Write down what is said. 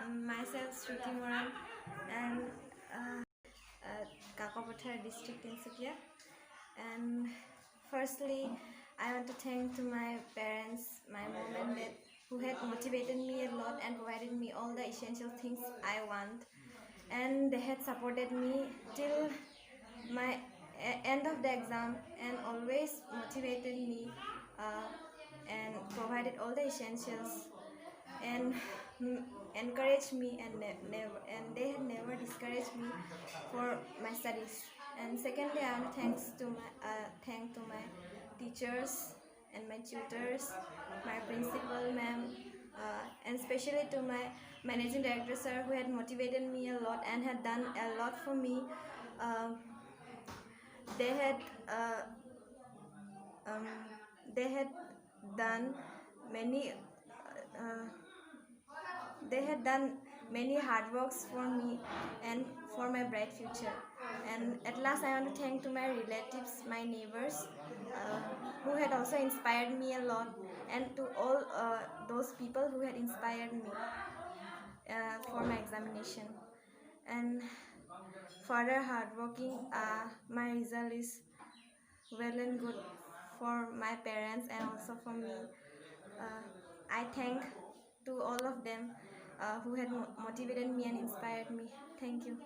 Myself Shruti Moran and Kakopathar district in Sukia. And firstly, I want to thank to my parents, my mom and dad, who had motivated me a lot and provided me all the essential things I want. And they had supported me till my end of the exam and always motivated me and provided all the essentials and encouraged me and they had never discouraged me for my studies. And secondly, I want to thank to my teachers and my tutors, my principal ma'am, and especially to my managing director sir, who had motivated me a lot and had done a lot for me. Um, they had uh, um, they had done many uh, they had done many hard works for me and for my bright future. And at last, I want to thank to my relatives, my neighbors, who had also inspired me a lot, and to all those people who had inspired me for my examination. And further hardworking, my result is well and good for my parents and also for me. I thank to all of them who had motivated me and inspired me. Thank you.